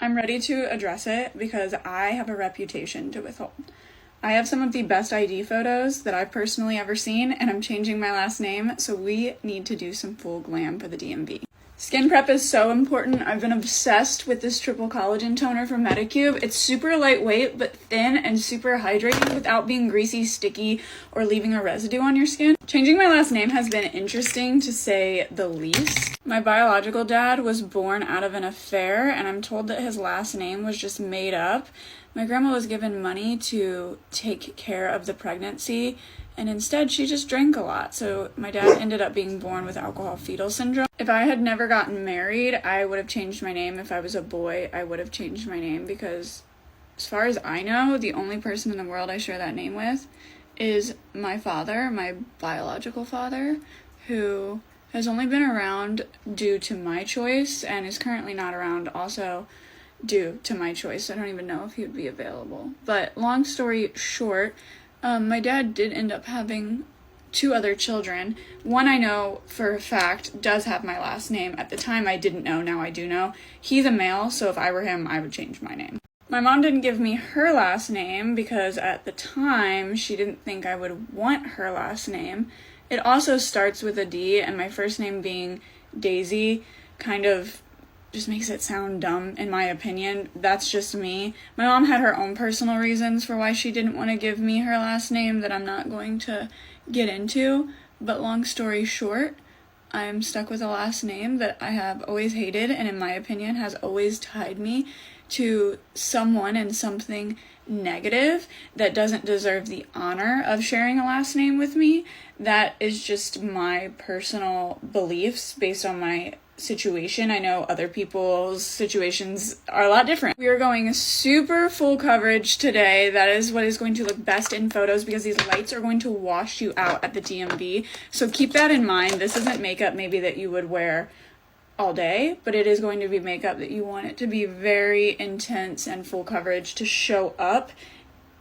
I'm ready to address it because I have a reputation to withhold. I have some of the best ID photos that I've personally ever seen, and I'm changing my last name, so we need to do some full glam for the DMV. Skin prep is so important. I've been obsessed with this triple collagen toner from Medicube. It's super lightweight, but thin and super hydrating without being greasy, sticky, or leaving a residue on your skin. Changing my last name has been interesting, to say the least. My biological dad was born out of an affair, and I'm told that his last name was just made up. My grandma was given money to take care of the pregnancy, and instead she just drank a lot. So my dad ended up being born with alcohol fetal syndrome. If I had never gotten married, I would have changed my name. If I was a boy, I would have changed my name because, as far as I know, the only person in the world I share that name with is my father, my biological father, who has only been around due to my choice and is currently not around also due to my choice. I don't even know if he would be available. But long story short, my dad did end up having 2 other children. One I know for a fact does have my last name. At the time I didn't know, now I do know. He's a male, so if I were him, I would change my name. My mom didn't give me her last name because at the time she didn't think I would want her last name. It also starts with a D, and my first name being Daisy kind of just makes it sound dumb, in my opinion. That's just me. My mom had her own personal reasons for why she didn't want to give me her last name that I'm not going to get into, but long story short, I'm stuck with a last name that I have always hated, and in my opinion has always tied me to someone and something negative that doesn't deserve the honor of sharing a last name with me. That is just my personal beliefs based on my situation. I know other people's situations are a lot different. We are going super full coverage today. That is what is going to look best in photos because these lights are going to wash you out at the DMV. So keep that in mind. This isn't makeup maybe that you would wear all day, but it is going to be makeup that you want it to be very intense and full coverage to show up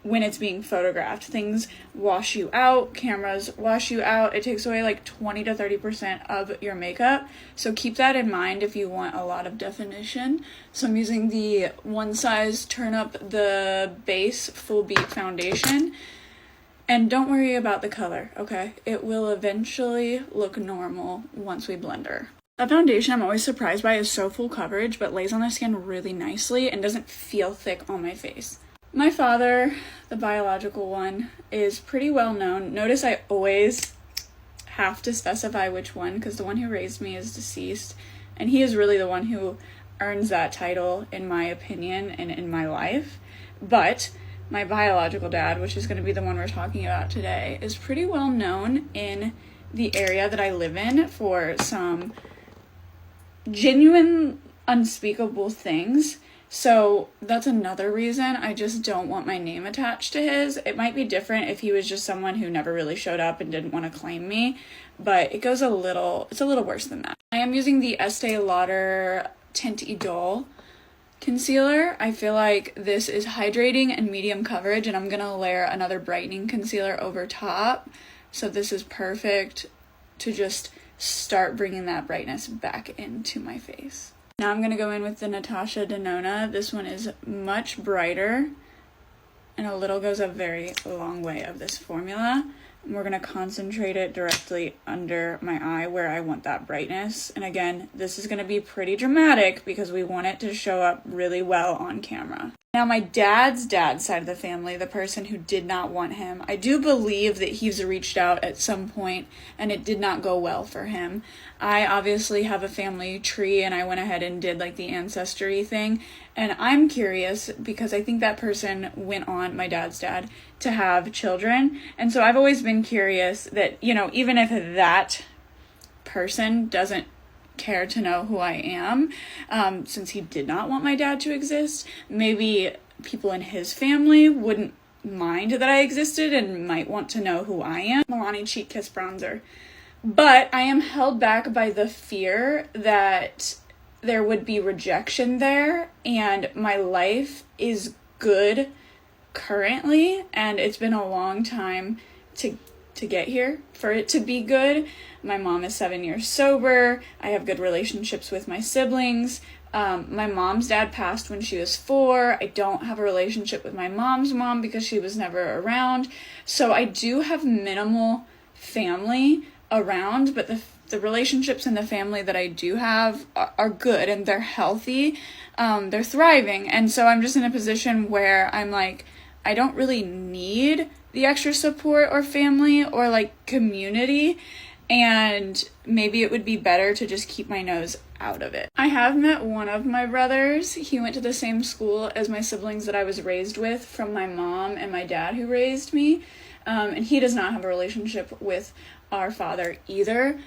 when it's being photographed. Things wash you out, cameras wash you out. It takes away like 20 to 30% of your makeup. So keep that in mind if you want a lot of definition. So I'm using the One Size Turn Up the Base Full Beat Foundation. And don't worry about the color, okay? It will eventually look normal once we blend her. That foundation I'm always surprised by is so full coverage, but lays on the skin really nicely and doesn't feel thick on my face. My father, the biological one, is pretty well known. Notice I always have to specify which one because the one who raised me is deceased, and he is really the one who earns that title in my opinion and in my life. But my biological dad, which is going to be the one we're talking about today, is pretty well known in the area that I live in for some genuine, unspeakable things. So that's another reason I just don't want my name attached to his. It might be different if he was just someone who never really showed up and didn't want to claim me, but it's a little worse than that. I am using the Estee Lauder Tint Idole concealer. I feel like this is hydrating and medium coverage, and I'm going to layer another brightening concealer over top. So this is perfect to just start bringing that brightness back into my face. Now I'm going to go in with the Natasha Denona. This one is much brighter, and a little goes a very long way of this formula. And we're going to concentrate it directly under my eye where I want that brightness. And again, this is going to be pretty dramatic because we want it to show up really well on camera. Now my dad's side of the family, the person who did not want him, I do believe that he's reached out at some point and it did not go well for him. I obviously have a family tree and I went ahead and did like the ancestry thing, and I'm curious because I think that person went on, my dad's dad, to have children. And so I've always been curious that, even if that person doesn't care to know who I am, since he did not want my dad to exist, maybe people in his family wouldn't mind that I existed and might want to know who I am. Milani Cheek Kiss Bronzer. But I am held back by the fear that there would be rejection there, and my life is good currently, and it's been a long time to get here for it to be good. My mom is 7 years sober. I have good relationships with my siblings. My mom's dad passed when she was 4. I don't have a relationship with my mom's mom because she was never around. So I do have minimal family around, but the relationships in the family that I do have are good and they're healthy. They're thriving. And so I'm just in a position where I'm like, I don't really need the extra support or family or like community. And maybe it would be better to just keep my nose out of it. I have met one of my brothers. He went to the same school as my siblings that I was raised with from my mom and my dad who raised me. And he does not have a relationship with our father either.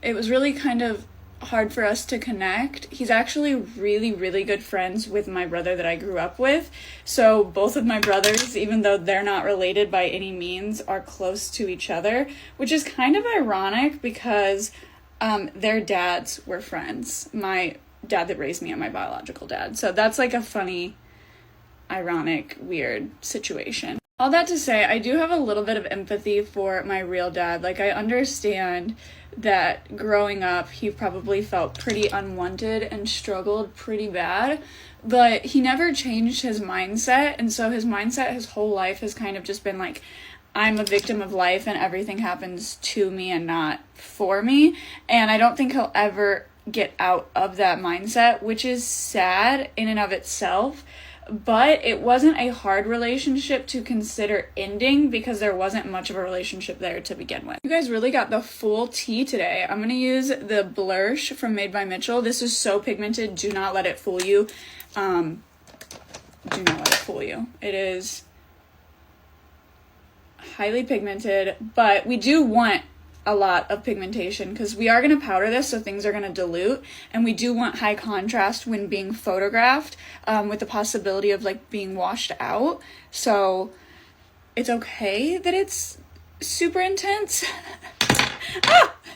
It was really kind of hard for us to connect. He's actually really, really good friends with my brother that I grew up with. So both of my brothers, even though they're not related by any means, are close to each other, which is kind of ironic because their dads were friends. My dad that raised me and my biological dad. So that's like a funny, ironic, weird situation. All that to say, I do have a little bit of empathy for my real dad. Like, I understand that growing up, he probably felt pretty unwanted and struggled pretty bad, but he never changed his mindset. And so his mindset his whole life has kind of just been like, I'm a victim of life and everything happens to me and not for me. And I don't think he'll ever get out of that mindset, which is sad in and of itself. But it wasn't a hard relationship to consider ending because there wasn't much of a relationship there to begin with. You guys really got the full tea today. I'm going to use the blush from Made by Mitchell. This is so pigmented. Do not let it fool you. Do not let it fool you. It is highly pigmented, but we do want a lot of pigmentation because we are going to powder this, so things are going to dilute, and we do want high contrast when being photographed, with the possibility of like being washed out. So it's okay that it's super intense.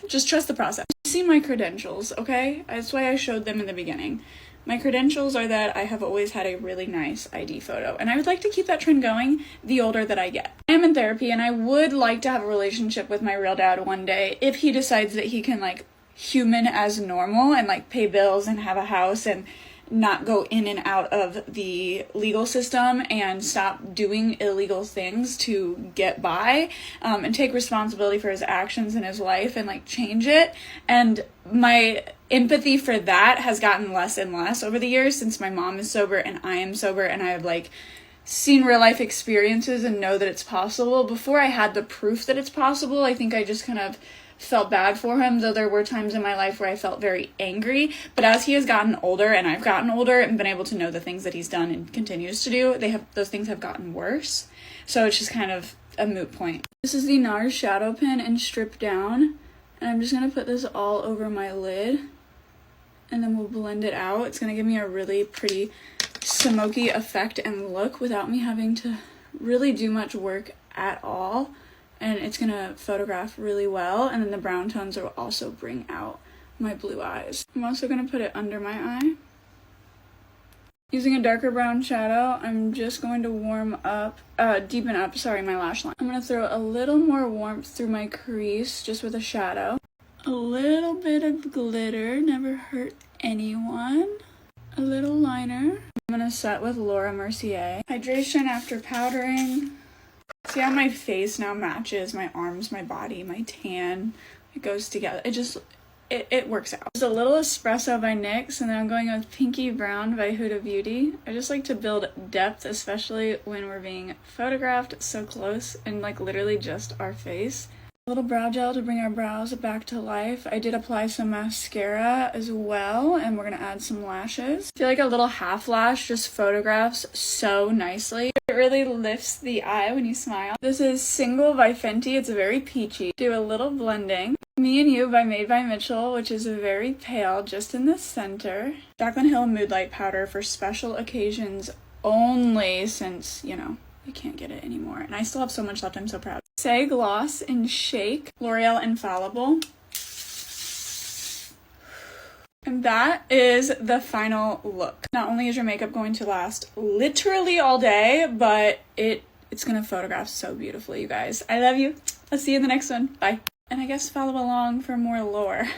Just trust the process. See my credentials, okay? That's why I showed them in the beginning. My credentials are that I have always had a really nice ID photo, and I would like to keep that trend going the older that I get. I am in therapy, and I would like to have a relationship with my real dad one day if he decides that he can, like, human as normal and, like, pay bills and have a house and not go in and out of the legal system and stop doing illegal things to get by, and take responsibility for his actions in his life and, like, change it. And my empathy for that has gotten less and less over the years since my mom is sober and I am sober, and I have like seen real life experiences and know that it's possible. Before I had the proof that it's possible, I think I just kind of felt bad for him, though there were times in my life where I felt very angry. But as he has gotten older and I've gotten older and been able to know the things that he's done and continues to do, those things have gotten worse. So it's just kind of a moot point. This is the NARS shadow pen in Strip Down, and I'm just going to put this all over my lid. And then we'll blend it out. It's going to give me a really pretty smoky effect and look without me having to really do much work at all. And it's going to photograph really well. And then the brown tones will also bring out my blue eyes. I'm also going to put it under my eye. Using a darker brown shadow, I'm just going to deepen up my lash line. I'm going to throw a little more warmth through my crease just with a shadow. A little bit of glitter, never hurt anyone. A little liner. I'm going to set with Laura Mercier. Hydration after powdering. See how my face now matches my arms, my body, my tan. It goes together. It works out. Just a little espresso by NYX, and then I'm going with Pinky Brown by Huda Beauty. I just like to build depth, especially when we're being photographed so close and like literally just our face. A little brow gel to bring our brows back to life. I did apply some mascara as well, and we're gonna add some lashes. I feel like a little half lash just photographs so nicely. It really lifts the eye when you smile. This is Single by Fenty. It's very peachy. Do a little blending. Me and You by Made by Mitchell, which is very pale, just in the center. Jaclyn Hill Mood Light Powder for special occasions only, since, you know, I can't get it anymore. And I still have so much left. I'm so proud. Say Gloss and Shake. L'Oreal Infallible. And that is the final look. Not only is your makeup going to last literally all day, but it's going to photograph so beautifully, you guys. I love you. I'll see you in the next one. Bye. And I guess follow along for more lore.